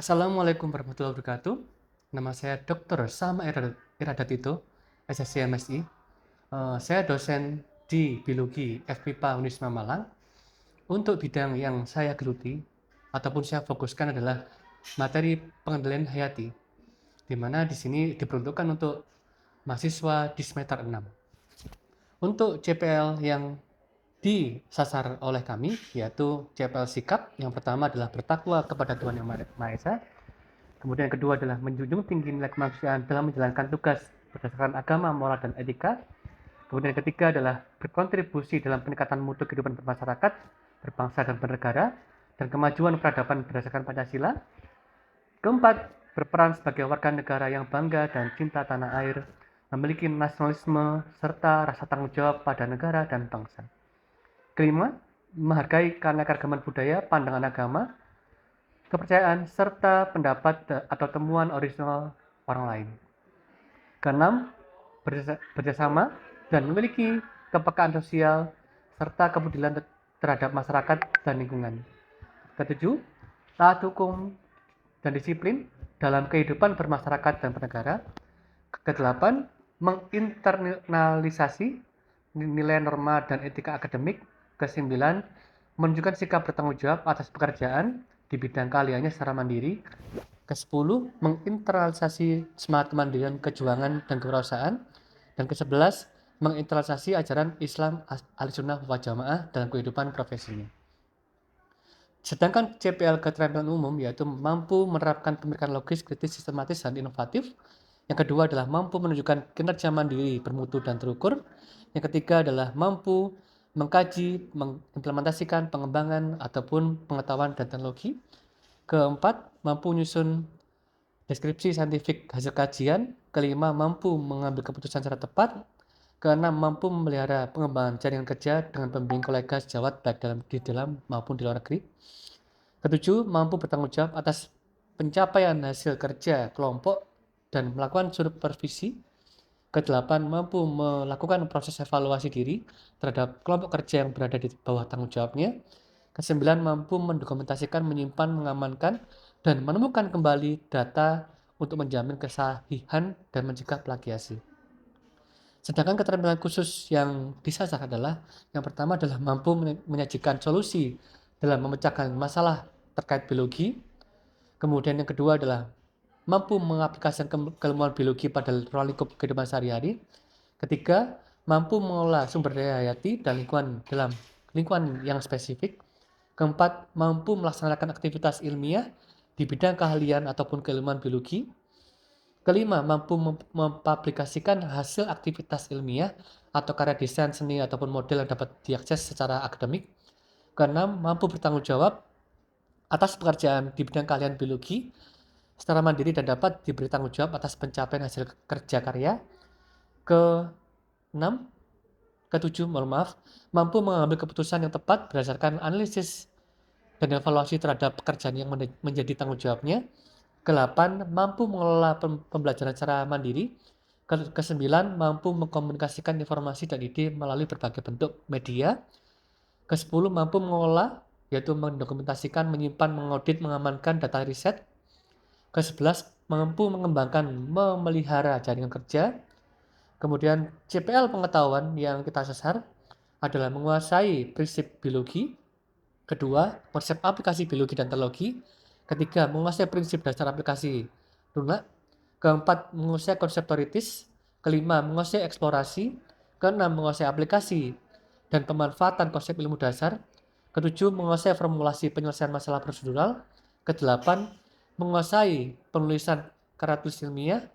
Assalamualaikum warahmatullahi wabarakatuh. Nama saya Dr. Sama Iradatito, SSC MSI. Saya dosen di Biologi FMIPA Unisma Malang. Untuk bidang yang saya geluti ataupun saya fokuskan adalah materi pengendalian hayati, di mana di sini diperuntukkan untuk mahasiswa di semester 6. Untuk CPL yang disasar oleh kami, yaitu CPL sikap, yang pertama adalah bertakwa kepada Tuhan Yang Maha Esa. Kemudian yang kedua adalah menjunjung tinggi nilai kemanusiaan dalam menjalankan tugas berdasarkan agama, moral, dan etika. Kemudian yang ketiga adalah berkontribusi dalam peningkatan mutu kehidupan bermasyarakat, berbangsa, dan bernegara, dan kemajuan peradaban berdasarkan Pancasila. Keempat, berperan sebagai warga negara yang bangga dan cinta tanah air, memiliki nasionalisme, serta rasa tanggung jawab pada negara dan bangsa. Kelima, menghargai keanekaragaman budaya, pandangan agama, kepercayaan, serta pendapat atau temuan orisinal orang lain. Keenam, bekerjasama dan memiliki kepekaan sosial serta kepedulian terhadap masyarakat dan lingkungan. Ketujuh, taat hukum dan disiplin dalam kehidupan bermasyarakat dan bernegara. Kedelapan, menginternalisasi nilai norma dan etika akademik. Kesembilan, menunjukkan sikap bertanggung jawab atas pekerjaan di bidang keahliannya secara mandiri. Ke-10, menginternalisasi semangat kemandirian, kejuangan, dan kewirausahaan. Dan ke-11, menginternalisasi ajaran Islam Ahlussunnah wal Jamaah dalam kehidupan profesinya. Sedangkan CPL keterampilan umum yaitu mampu menerapkan pemikiran logis, kritis, sistematis, dan inovatif. Yang kedua adalah mampu menunjukkan kinerja mandiri, bermutu, dan terukur. Yang ketiga adalah mampu mengkaji, mengimplementasikan pengembangan ataupun pengetahuan dan teknologi. Keempat, mampu menyusun deskripsi saintifik hasil kajian. Kelima, mampu mengambil keputusan secara tepat. Keenam, mampu memelihara pengembangan jaringan kerja dengan pembimbing kolega sejawat baik di dalam maupun di luar negeri. Ketujuh, mampu bertanggung jawab atas pencapaian hasil kerja kelompok dan melakukan supervisi. Kedelapan, mampu melakukan proses evaluasi diri terhadap kelompok kerja yang berada di bawah tanggung jawabnya. Kesembilan, mampu mendokumentasikan, menyimpan, mengamankan, dan menemukan kembali data untuk menjamin kesahihan dan mencegah plagiasi. Sedangkan keterampilan khusus yang disasar adalah yang pertama adalah mampu menyajikan solusi dalam memecahkan masalah terkait biologi. Kemudian yang kedua adalah mampu mengaplikasikan keilmuan biologi pada ruang lingkup kehidupan sehari-hari. Ketiga, mampu mengelola sumber daya hayati dan lingkungan dalam lingkungan yang spesifik. Keempat, mampu melaksanakan aktivitas ilmiah di bidang keahlian ataupun keilmuan biologi. Kelima, mampu mempublikasikan hasil aktivitas ilmiah atau karya desain, seni, ataupun model yang dapat diakses secara akademik. Keenam, mampu bertanggung jawab atas pekerjaan di bidang keahlian biologi secara mandiri dan dapat diberi tanggung jawab atas pencapaian hasil kerja karya. Keenam, ketujuh, mampu mengambil keputusan yang tepat berdasarkan analisis dan evaluasi terhadap pekerjaan yang menjadi tanggung jawabnya. Ke-8, mampu mengelola pembelajaran secara mandiri. Ke-9, mampu mengkomunikasikan informasi dan ide melalui berbagai bentuk media. Ke-10, mampu mengelola, yaitu mendokumentasikan, menyimpan, mengaudit, mengamankan data riset. Ke-11, mampu mengembangkan, memelihara jaringan kerja. Kemudian CPL pengetahuan yang kita sasar adalah menguasai prinsip biologi. Kedua, konsep aplikasi biologi dan teknologi. Ketiga, menguasai prinsip dasar aplikasi lunak. Keempat, menguasai konsep teoritis. Kelima, menguasai eksplorasi. Keenam, menguasai aplikasi dan pemanfaatan konsep ilmu dasar. Ketujuh, menguasai formulasi penyelesaian masalah prosedural. Kedelapan, menguasai penulisan karya tulis ilmiah.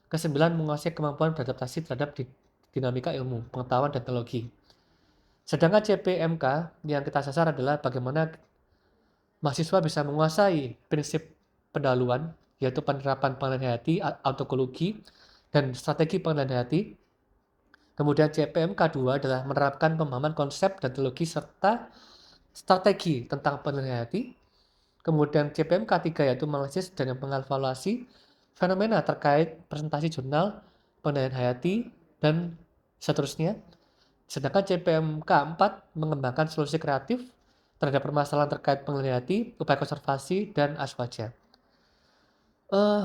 Kesembilan, menguasai kemampuan beradaptasi terhadap dinamika ilmu, pengetahuan, dan teknologi. Sedangkan CPMK yang kita sasar adalah bagaimana mahasiswa bisa menguasai prinsip pendahuluan, yaitu penerapan pengendalian hayati, autokologi, dan strategi pengendalian hayati. Kemudian CPMK 2 adalah menerapkan pemahaman konsep dan teknologi serta strategi tentang pengendalian hayati. Kemudian CPMK 3 yaitu menganalisis dan mengevaluasi fenomena terkait presentasi jurnal, pengendalian hayati, dan seterusnya. Sedangkan CPMK 4 mengembangkan solusi kreatif terhadap permasalahan terkait pengendalian hayati, upaya konservasi, dan aswaja. Eee,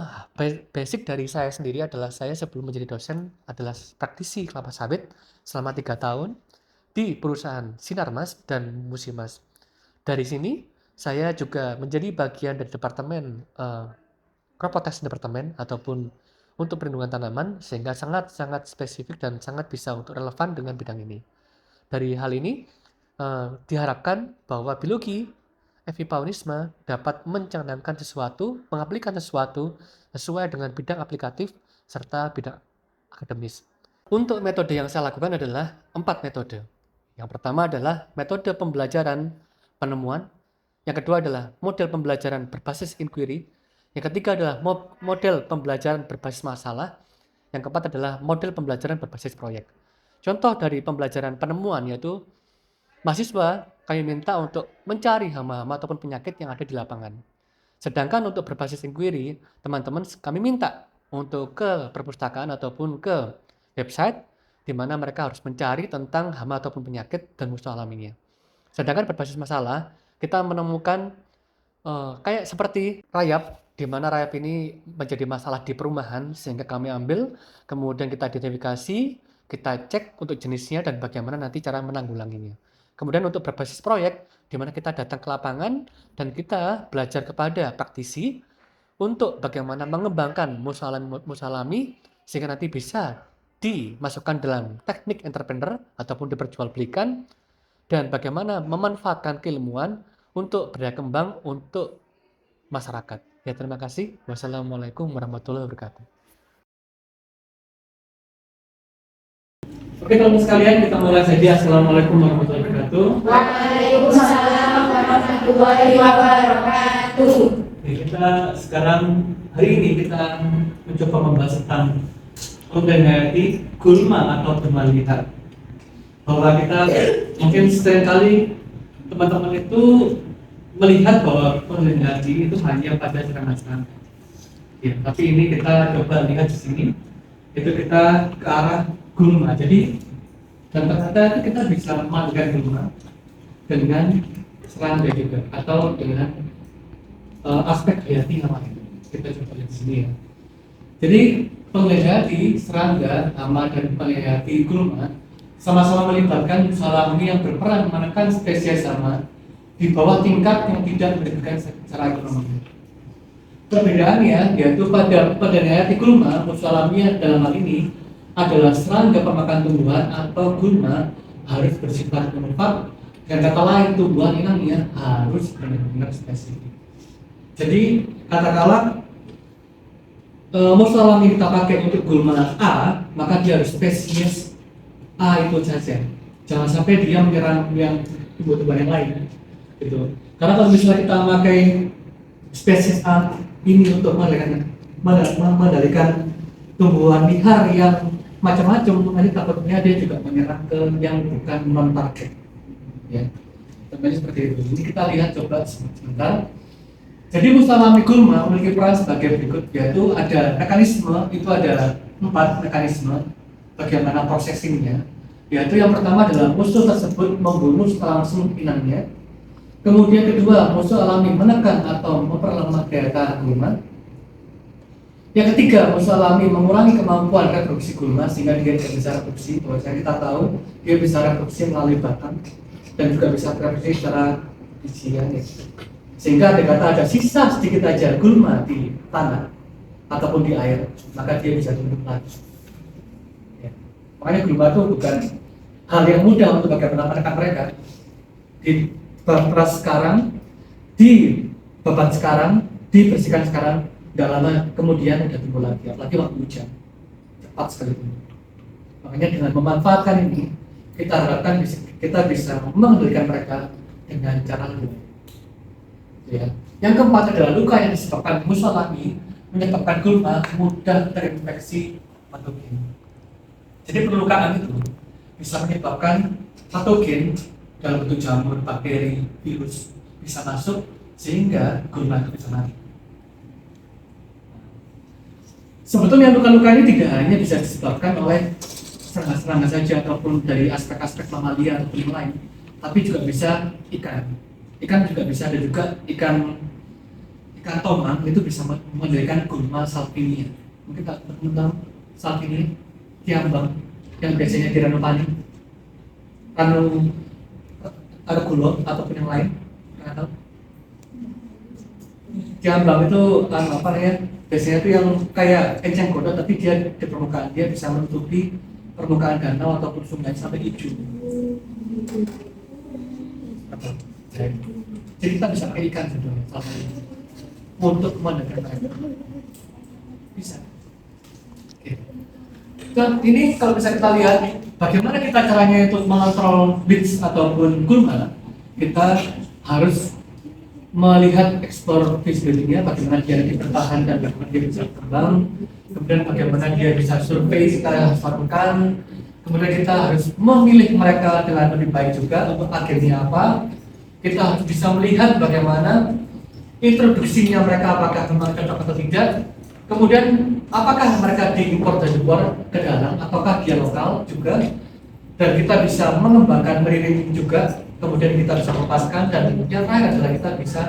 basic dari saya sendiri adalah saya sebelum menjadi dosen adalah praktisi kelapa sawit selama 3 tahun di perusahaan Sinarmas dan Musimas. Dari sini saya juga menjadi bagian dari departemen, crop protection departemen ataupun untuk perlindungan tanaman sehingga sangat sangat spesifik dan sangat bisa untuk relevan dengan bidang ini. Dari hal ini, diharapkan bahwa biologi evipaunisme dapat mencanangkan sesuatu, mengaplikasikan sesuatu sesuai dengan bidang aplikatif serta bidang akademis. Untuk metode yang saya lakukan adalah 4 metode. Yang pertama adalah metode pembelajaran penemuan, yang kedua adalah model pembelajaran berbasis inquiry, yang ketiga adalah model pembelajaran berbasis masalah, yang keempat adalah model pembelajaran berbasis proyek. Contoh dari pembelajaran penemuan yaitu mahasiswa kami minta untuk mencari hama-hama ataupun penyakit yang ada di lapangan. Sedangkan untuk berbasis inquiry, teman-teman kami minta untuk ke perpustakaan ataupun ke website di mana mereka harus mencari tentang hama ataupun penyakit dan musuh alaminya. Sedangkan berbasis masalah, kita menemukan kayak seperti rayap, di mana rayap ini menjadi masalah di perumahan sehingga kami ambil, kemudian kita identifikasi, kita cek untuk jenisnya dan bagaimana nanti cara menanggulanginya. Kemudian untuk berbasis proyek, di mana kita datang ke lapangan dan kita belajar kepada praktisi untuk bagaimana mengembangkan musuh alami sehingga nanti bisa dimasukkan dalam teknik entrepreneur ataupun diperjualbelikan dan bagaimana memanfaatkan keilmuan untuk berkembang untuk masyarakat. Ya, terima kasih. Wassalamualaikum warahmatullahi wabarakatuh. Oke, teman-teman sekalian, kita mulai saja. Assalamualaikum warahmatullahi wabarakatuh. Waalaikumsalam warahmatullahi wabarakatuh. Oke, kita sekarang hari ini kita mencoba membahas tentang menghayati gulma atau bermalihat. Bahwa kita mungkin seringkali teman-teman itu melihat bahwa menghayati itu hanya pada serangga-serangga. Ya, tapi ini kita coba lihat di sini, itu kita ke arah gulma. Jadi dan ternyata kita bisa memandang gulma dengan serangga juga atau dengan aspek hayati yang lain. Kita coba lihat di sini ya. Jadi penghayati serangga, hama dan penghayati gulma sama-sama melibatkan musuh alami yang berperan menekan spesies hama di bawah tingkat yang tidak merugikan secara ekonomi. Perbedaannya yaitu pada penghayati gulma, musuh alami dalam hal ini adalah serangga pemakan tumbuhan atau gulma harus bersifat monofag dan kata lain tumbuhan inangnya harus benar-benar spesifik. Jadi katakanlah musuh alami kita pakai untuk gulma A, maka dia harus spesies A itu saja. Jangan sampai dia menyerang yang tumbuh-tumbuhan yang lain. Gitu. Karena kalau misalnya kita memakai spesies A ini untuk mengendalikan tumbuhan liar yang macam-macam, nanti takutnya dia juga menyerang ke yang bukan non target. Ya, contohnya seperti itu. Ini kita lihat coba sebentar. Jadi musuh alami gulma memiliki peran sebagai berikut, yaitu ada mekanisme, itu ada 4 mekanisme bagaimana processingnya. Yaitu yang pertama adalah musuh tersebut membunuh secara langsung inangnya. Kemudian kedua, musuh alami menekan atau memperlemah daya tahan gulma. Yang ketiga, musuh alami mengurangi kemampuan reproduksi gulma sehingga dia tidak bisa reproduksi. Bahwasanya kita tahu dia bisa reproduksi melalui batang dan juga bisa reproduksi secara bijian. Sehingga ada sisa sedikit aja gulma di tanah ataupun di air, maka dia bisa tumbuh lagi. Ya. Makanya gulma itu bukan hal yang mudah untuk bagaimana menekan mereka. Di beras sekarang, di beban sekarang, dibersihkan sekarang, tidak lama kemudian udah tumbuh lagi, apalagi waktu hujan, cepat sekali. Makanya dengan memanfaatkan ini, kita harapkan kita bisa mengendalikan mereka dengan cara lain. Ya. Yang keempat adalah luka yang disebabkan musuh alami menyebabkan gulma mudah terinfeksi patogen. Jadi perlukaan itu bisa menyebabkan patogen dalam bentuk jamur, bakteri, virus bisa masuk sehingga gulma itu bisa mati. Sebetulnya luka-luka ini tidak hanya bisa disebabkan oleh serangga-serangga saja ataupun dari aspek-aspek mamalia ataupun yang lain, tapi juga bisa ikan. Ikan juga bisa, ada juga ikan ikan tomang itu bisa mendirikan gulma salvinia. Mungkin teman-teman tahu salvinia, tiambang yang biasanya di Ranupani, Ranu Argulo ataupun yang lain, nggak tahu. Tiambang itu apa ya? Biasanya itu yang kayak enceng gondok tapi dia di permukaan, dia bisa menutupi permukaan danau ataupun sungai sampai hijau. Jadi kita bisa pakai ikan sebetulnya untuk mendekat mereka. Bisa. Oke. Dan ini kalau bisa kita lihat bagaimana kita caranya untuk mengontrol bits ataupun gulma, kita harus melihat explore visibility-nya, bagaimana dia bertahan dan bagaimana dia bisa berkembang, kemudian bagaimana dia bisa survei kita harus lakukan, kemudian kita harus memilih mereka dengan lebih baik juga untuk akhirnya apa, kita harus bisa melihat bagaimana introduksinya mereka apakah memang cocok atau tidak, kemudian apakah mereka diimpor dari luar ke dalam, apakah dia lokal juga, dan kita bisa mengembangkan meriring juga. Kemudian kita bisa melepaskan dan yang terakhir adalah kita bisa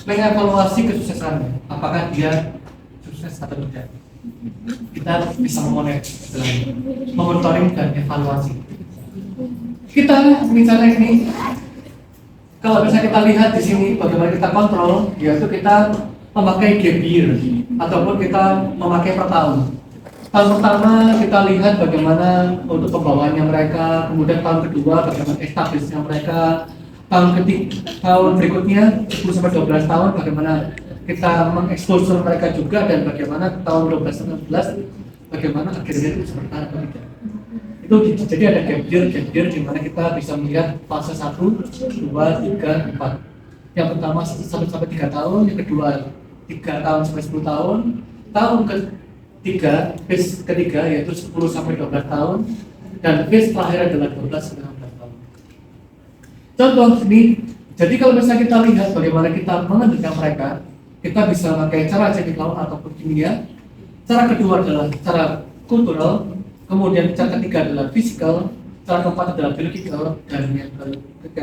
mengevaluasi kesuksesannya, apakah dia sukses atau tidak. Kita bisa memonitoring dan evaluasi. Kita misalnya ini, kalau bisa kita lihat di sini bagaimana kita kontrol, yaitu kita memakai gap year ataupun kita memakai per tahun. Tahun pertama kita lihat bagaimana untuk pembawaannya mereka, kemudian tahun kedua bagaimana establishnya mereka, tahun berikutnya 10 sampai 12 tahun bagaimana kita mengeksposur mereka juga, dan bagaimana tahun 12 sampai 14 bagaimana akhirnya itu bisa bertahan atau tidak. Itu jadi ada gap year di mana kita bisa melihat fase 1, 2, 3, 4. Yang pertama 1 sampai 3 tahun, yang kedua 3 tahun sampai 10 tahun, tahun phase ketiga yaitu 10 sampai 12 tahun, dan phase terakhir adalah 12 sampai 16 tahun. Contoh ini, jadi kalau misalnya kita lihat bagaimana kita mengendalikan mereka, kita bisa memakai cara teknik laut ataupun kimia. Cara kedua adalah cara kultural, kemudian cara ketiga adalah fisikal, cara keempat adalah biological, dan yang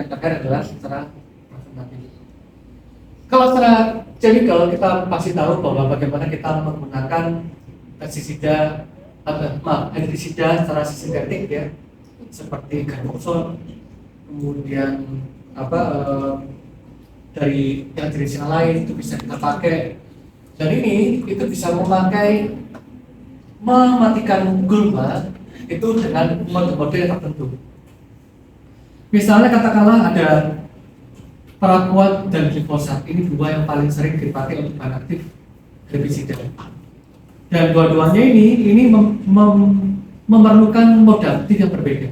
terakhir adalah cara presentatif. Kalau secara chemical kita pasti tahu bahwa bagaimana kita menggunakan pestisida, herbisida secara sintetik ya, seperti carboxol, kemudian dari yang jenis yang lain itu bisa kita pakai. Dan ini itu bisa mematikan gulma itu dengan mode-mode tertentu. Misalnya katakanlah ada paraquat dan glifosat, ini dua yang paling sering dipakai untuk bahan aktif herbisida. Dan dua-duanya ini memerlukan mode aktif yang berbeda.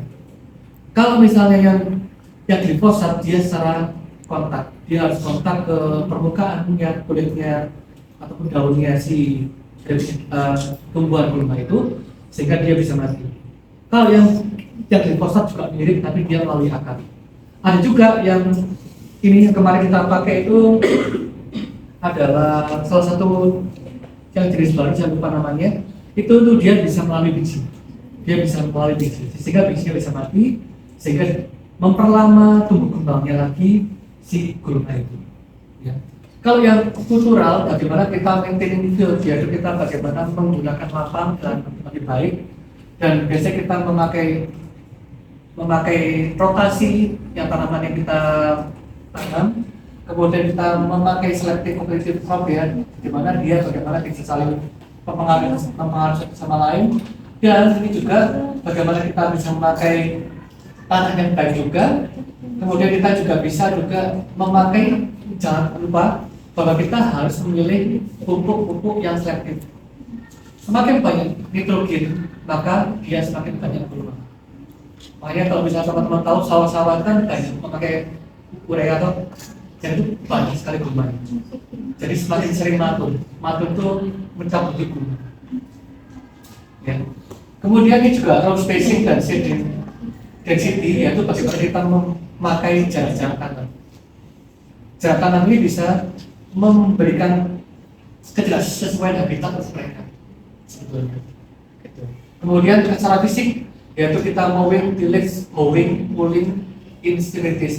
Kalau misalnya yang glifosat dia secara kontak, dia harus kontak ke permukaannya, kulitnya ataupun daunnya si tumbuhan gulma itu sehingga dia bisa mati. Kalau yang glifosat juga mirip tapi dia melalui akar. Ada juga yang ini yang kemarin kita pakai itu adalah salah satu yang jenis baru, saya lupa namanya. Itu tuh dia bisa melalui biji, sehingga bijinya bisa mati, sehingga memperlama tumbuh kembangnya lagi si gulma itu. Ya. Kalau yang kultural, bagaimana kita maintain field, yaitu kita bagaimana menggunakan lapang dan lebih baik, dan biasanya kita memakai rotasi yang tanaman yang kita tanam. Kemudian kita memakai selective competitive crop ya, di mana dia bagaimana bisa saling mempengaruhi satu sama lain, dan ini juga bagaimana kita bisa memakai tanah yang baik juga. Kemudian kita juga bisa memakai, jangan lupa bahwa kita harus memilih pupuk-pupuk yang selektif. Semakin banyak nitrogen, maka dia semakin banyak gulma. Makanya kalau misalnya teman-teman tahu sawah-sawah kan banyak memakai urea atau jadi banyak sekali gulma. Jadi semakin sering matur itu mencabuti gulma. Ya. Kemudian ini juga row spacing dan seeding density, yaitu bagaimana kita memakai jarak tanam. Jarak tanam ini bisa memberikan kesesuaian habitat untuk mereka. Sebetulnya. Gitu. Kemudian secara fisik, yaitu kita mowing, tillage, mowing, pulling, incinerating,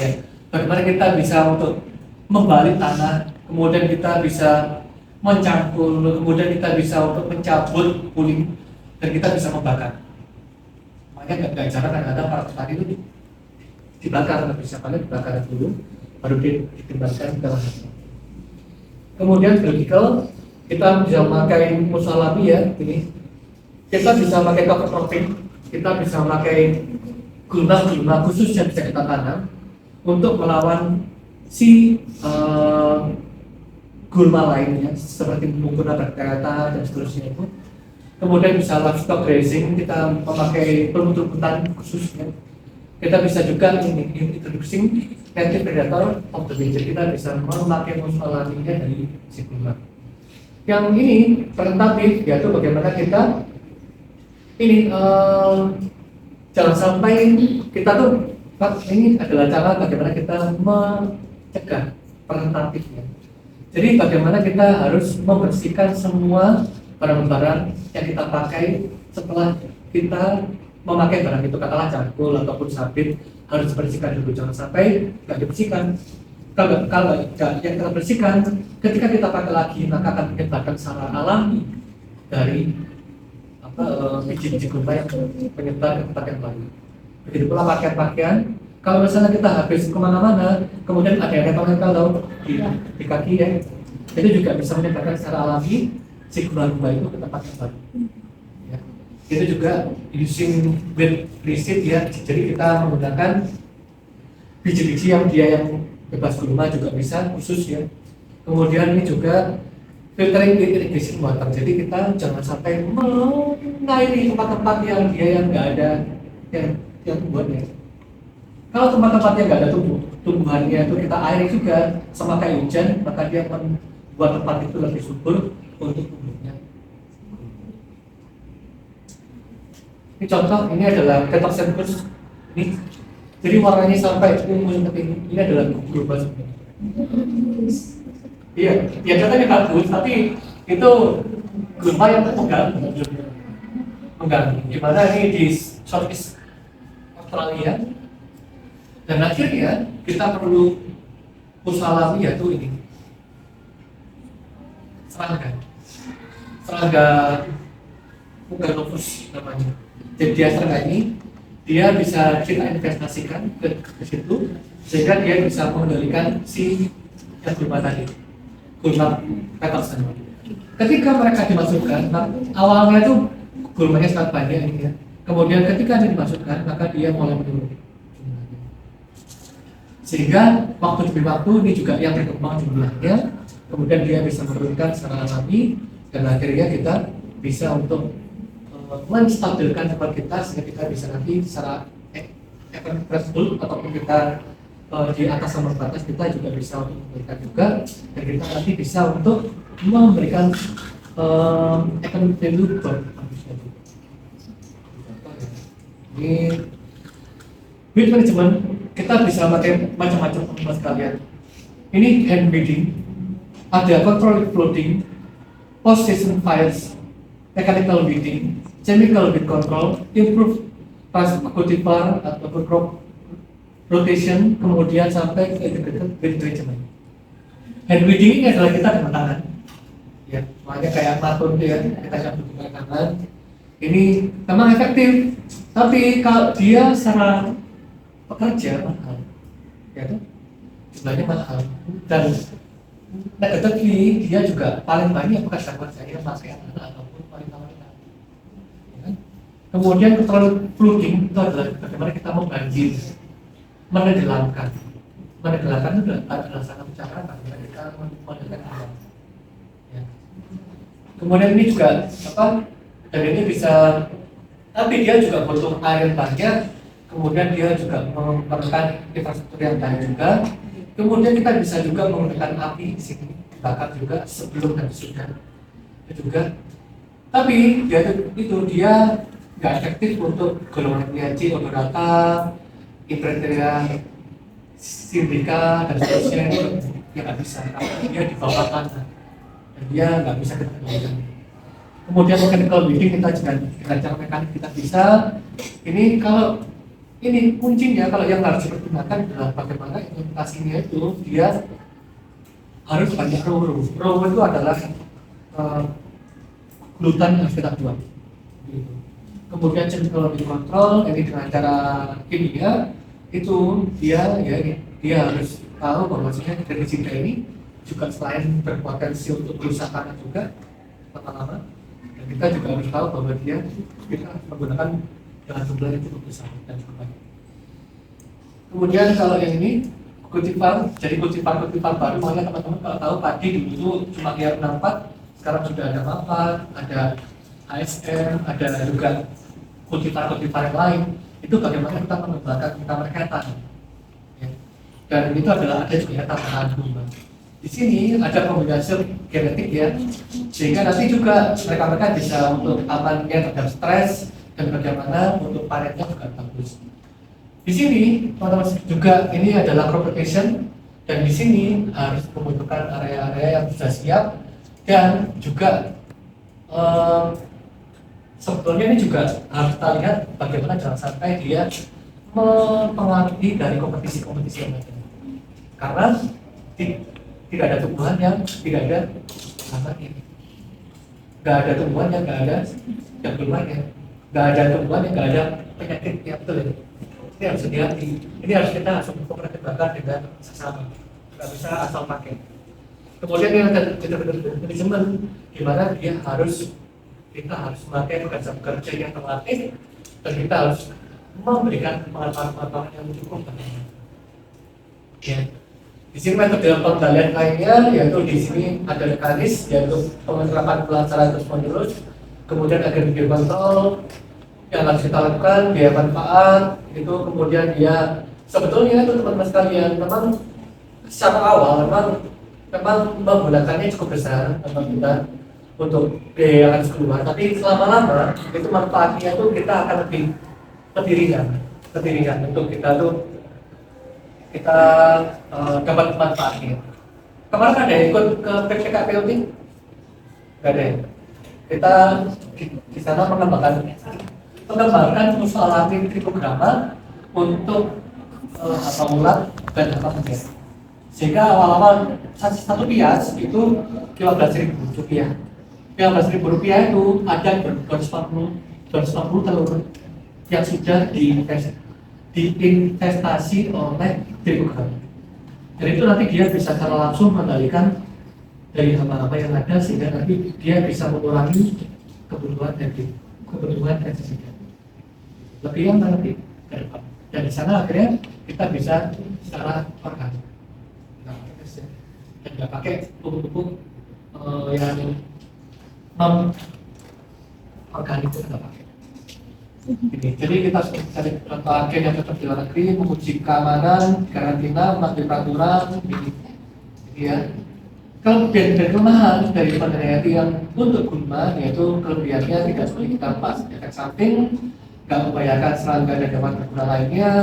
ya. bagaimana kita bisa untuk membalik tanah, kemudian kita bisa mencangkul, kemudian kita bisa untuk mencabut puing, dan kita bisa membakar. Makanya nggak jarang kadang-kadang para petani itu dibakar, tapi siapa dibakar dulu, baru dikembalikan ke lahan. Kemudian vertical, kita bisa memakai musuh alami ya, ini. Kita bisa memakai cover cropping, kita bisa memakai gulma khusus yang bisa kita tanam untuk melawan si gulma lainnya seperti mucuna baktera dan seterusnya itu. Kemudian bisa livestock grazing, kita memakai perumut-rumputan khususnya. Kita bisa juga introducing native predator of the nature, kita bisa memakai musuh alaminya dari si gulma. Yang ini preventif, yaitu bagaimana kita ini jangan sampai kita tuh, ini adalah cara bagaimana kita mencegah preventifnya. Jadi bagaimana kita harus membersihkan semua barang-barang yang kita pakai setelah kita memakai barang itu, katakanlah cangkul ataupun sabit, harus dibersihkan dulu, jangan sampai nggak dibersihkan. Kalau yang kita bersihkan, ketika kita pakai lagi maka akan menyebabkan secara alami dari biji-biji gulma yang menyebar ke tempat yang lain. Begitu pula pakaian-pakaian, kalau misalnya kita habis kemana-mana, kemudian ada yang nempel-nempel di kaki ya, itu juga bisa menyebabkan secara alami si gulma itu ke tempat yang baru. Ya. Itu juga using with receipt ya, jadi kita menggunakan biji-biji yang bebas gulma juga bisa khusus ya. Kemudian ini juga filtering irrigation water, jadi kita jangan sampai mengairi tempat-tempat yang nggak ada yang tumbuhannya. Kalau tempat-tempat yang nggak ada tumbuhannya itu kita airi juga sama kayak hujan, maka dia membuat tempat itu lebih subur untuk tumbuhnya. Ini contoh, ini adalah Cetoxanthus ini, jadi warnanya sampai ungu seperti ini adalah gulma sebenarnya. Iya, ya katanya bagus, tapi itu gulma yang mengganggu. Gimana ini di Southeast Australia, dan akhirnya kita perlu usaha alami, yaitu ini serangga Muganovus namanya. Jadi dia serangga ini, dia bisa kita investasikan ke situ sehingga dia bisa mengendalikan si yang gulma tadi, gulma Peterson. Ketika mereka dimasukkan, awalnya itu gulmanya sangat banyak ini ya. Kemudian ketika dia dimasukkan, maka dia mulai menurun. Sehingga waktu demi waktu ini juga yang berkembang jumlahnya, kemudian dia bisa menurunkan secara alami, dan akhirnya kita bisa untuk menstabilkan tempat kita sehingga kita bisa nanti secara threshold ataupun kita di atas ambang batas kita juga bisa untuk memberikan juga, dan kita nanti bisa untuk memberikan economic value buat manusia juga. Ini weed management kita bisa pakai macam-macam teman sekalian. Ini hand weeding, ada control flooding, post season fires, mechanical weeding, chemical weed control, improve cultivar ataupun crop rotation, kemudian sampai ke integrated weed management. Hand weeding ini adalah kita dengan tangan, ya, makanya kayak matun itu ya, kita cabut dengan tangan. Ini memang efektif, tapi kalau dia secara pekerja mahal, ya kan? Jumlahnya mahal, dan negatifnya dia juga paling banyak pekerja-pekerja yang pakai anak ataupun wanita-wanita. Ya kan? Kemudian control flooding itu adalah bagaimana kita membanjir, menenggelamkan itu adalah sangat cara bagaimana kita menenggelamkan alam. Ya. Kemudian ini juga dan ini bisa, tapi dia juga butuh air banyak, kemudian dia juga memerlukan infrastruktur yang baik juga. Kemudian kita bisa juga menggunakan api di sini, dibakar juga sebelum dan sesudah juga. Tapi dia nggak efektif untuk golongan PHC, odorata, Infiltrata, sindika dan seterusnya, dia nggak bisa, karena dia di bawah tanah dan dia nggak bisa kita kendalikan. Kemudian mechanical weeding kita dengan cara mekanik kita bisa. Ini kalau ini kuncinya kalau yang harus dipergunakan adalah bagaimana implementasinya itu dia harus banyak row. Row itu adalah gluten yang harus kita buat. Gitu. Kemudian chemical control ini dengan cara kimia itu dia harus tahu bahwa sebenarnya derisida ini juga selain berpotensi untuk kerusakan juga lama-lama, dan kita juga harus tahu bahwa kita menggunakan dengan jumlah yang cukup besar dan cukup banyak. Kemudian kalau yang ini kultivar, jadi kultivar baru, makanya teman-teman kalau tahu padi dulu cuma lihat 64, sekarang sudah ada mapat, ada ASM, ada juga kultivar yang lain. Itu bagaimana kita mengembangkan ketan. Ya. Dan itu adalah ada juga tambahan bunga. Di sini ada kombinasi genetik ya, sehingga nanti juga mereka bisa untuk amannya terhadap stres dan bagaimana untuk panennya juga bagus. Di sini teman-teman juga ini adalah crop rotation, dan di sini harus membutuhkan area-area yang sudah siap, dan juga sebetulnya ini juga harus kita lihat bagaimana jangan sampai dia mempengaruhi dari kompetisi yang ada, karena tidak ada tumbuhan yang tidak ada akarnya, nggak ada tumbuhan yang nggak ada jangkauannya, nggak ada tumbuhan yang nggak ada penyakit yang betul ya. Ini harus hati-hati, ini harus kita langsung mempertimbangkan dengan sesama, nggak bisa asal pakai. Kemudian yang manajemen, gimana kita harus memakai pekerja yang terlatih, dan kita harus memberikan pengetahuan yang cukup. Ya. Di sini metode pengendalian lainnya yaitu di sini ada mekanis, yaitu penerapan pelajaran terus-menerus, kemudian ada video kontrol yang harus kita lakukan, biaya manfaat itu, kemudian dia sebetulnya itu teman-teman sekalian memang secara awal memang menggunakannya cukup besar memang kita untuk biaya yang harus keluar, tapi lama-lama itu manfaatnya itu kita akan lebih ringan untuk kita dapat manfaatnya. Kemarin ada yang ikut ke PPKPLT? Nggak ada ya? Kita di sana mengembangkan persoalan trikograma untuk hafal ulang dan hafal menjadi. Sehingga awal-awal satu pias itu 15.000 rupiah. 15.000 rupiah itu ada 240 telur yang sudah diinvestasi oleh trikogram. Dan itu nanti dia bisa secara langsung mengendalikan dari hama-hama yang ada, sehingga nanti dia bisa mengurangi kebutuhan pestisida. Lebih yang nanti ke depan. Dan di sana akhirnya kita bisa secara organik. Dan nggak pakai pupuk-pupuk yang non-organik itu nggak pakai. Jadi kita cari agen yang tetap di luar negeri, menguji keamanan, karantina, mengambil peraturan, ya. Kelebihan dan kelemahan dari peneliti yang untuk guna, yaitu kelebihannya tidak seperti kita pas efek samping, nggak membahayakan serangga dan hewan berguna lainnya,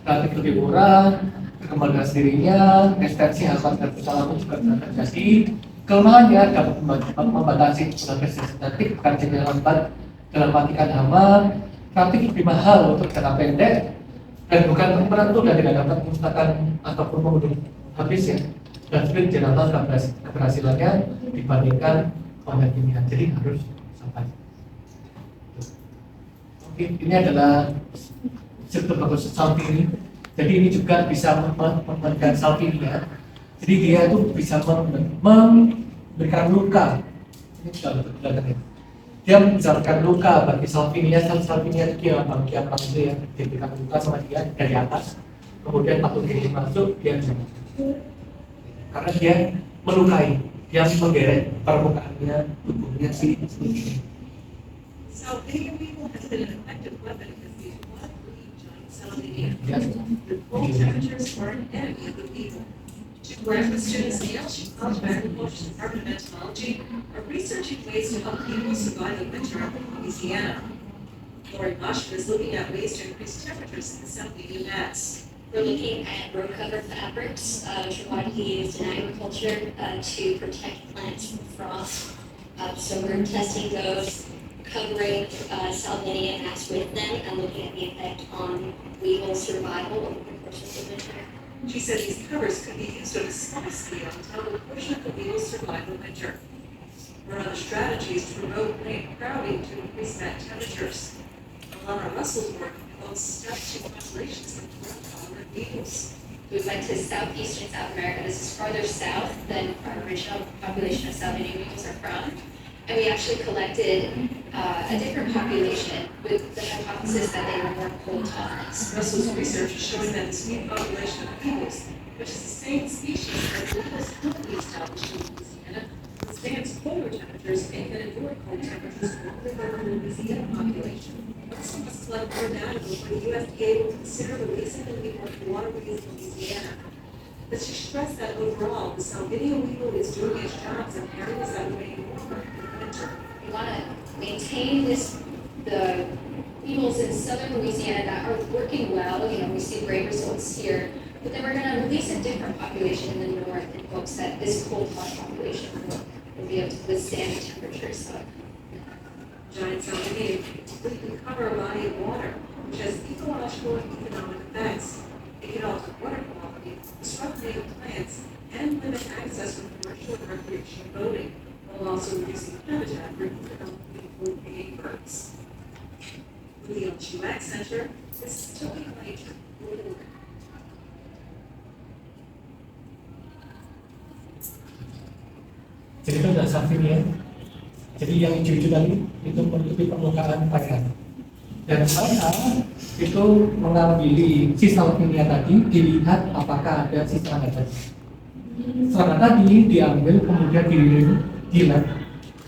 relatif lebih murah, perkembangan sendirinya, ekstensi harapan dan kesalahan juga bisa terjadi. Kelemahannya dapat membatasi penggunaan sintetik, kajian lambat dalam matikan hama, relatif lebih mahal untuk jangka pendek, dan bukan menentu dan tidak dapat menciptakan ataupun membunuh habis ya, dan sulit jenama keberhasilannya dibandingkan bahan kimia. Jadi harus sampai. Oke, ini adalah struktur bagus salvini. Jadi ini juga bisa memberikan salvinia. Jadi dia itu bisa memberikan luka. Ini sudah betul-betul. Dia membicarakan luka bagi salvinia itu dia bagian itu ya, diberikan luka sama dia dari atas, kemudian patogen masuk dia karena dia melukai, dia menggeret permukaannya tubuhnya si ini. So many people has been an effective weapon against these blood-bleeding giant salviniae. The cold temperatures are an enemy of the people. To graduate students Neil Chicago Bush Department of Entomology are researching ways to help people survive the winter in Louisiana. Lori Bush is looking at ways to increase temperatures in the Salvinia mats. We're looking at row cover fabrics, which are widely used in agriculture to protect plants from frost. So we're testing those covering Salvinia mass with them and looking at the effect on weevil survival over the course of the winter. She said these covers could be used on a small scale to help a portion of the beetles survive the winter. One other strategy is to promote plant crowding to increase mat temperatures. Alana Russell's work involves establishing populations of ground-tolerant beetles. We went to southeastern South America. This is farther south than our original population of Salvinia weevils are from. And we actually collected a different population with the hypothesis that they were more cold tolerant. Russell's research is showing that this new population of beetles, which is the same species as the beetles currently established in Louisiana, withstands colder temperatures and can endure cold temperatures longer than the Louisiana population. Russell must collect more data before the USDA will consider releasing the weevil to waterways in Louisiana. But she stressed that overall, the Salvinia weevil is doing its jobs in areas that remain warmer in the winter. We want to maintain the weevils in southern Louisiana that are working well. We see great results here. But then we're going to release a different population in the north in hopes that this cold hot population will be able to withstand the temperatures. So, Giant Salvinia completely cover a body of water, which has ecological and economic effects. It can alter water quality, disrupt native plants, and limit access for commercial and recreational boating, while also reducing habitat for economically paying birds. With the LGUX Center, this is Toby Major. Jadi itu ada Salvinia. Jadi yang hijau-hijau tadi itu menutupi permukaan perairan. Dan saya itu mengambil si Salvinia tadi, dilihat apakah ada si serangga tadi. Serangga tadi diambil kemudian di lab,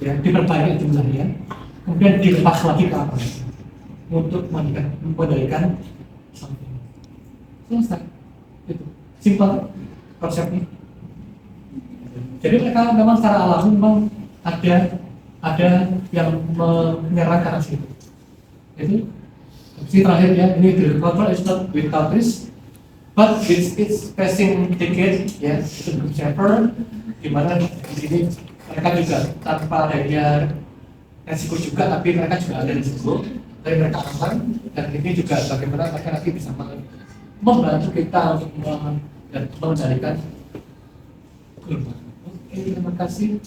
ya, diperbanyak jumlahnya, kemudian dilepas lagi ke atas untuk mengendalikan Salvinia. Selesai, itu simpel konsepnya. Jadi mereka memang secara alami memang ada yang menyerang ke arah situ. Itu opsi terakhir ya, ini the control is not without risk, but it's facing decade ya, itu whichever, di mana di sini mereka juga tanpa adanya resiko juga, tapi mereka juga ada resiko, tapi mereka aman, dan ini juga bagaimana mereka nanti bisa membantu kita untuk mengendalikan global. Oke, terima kasih.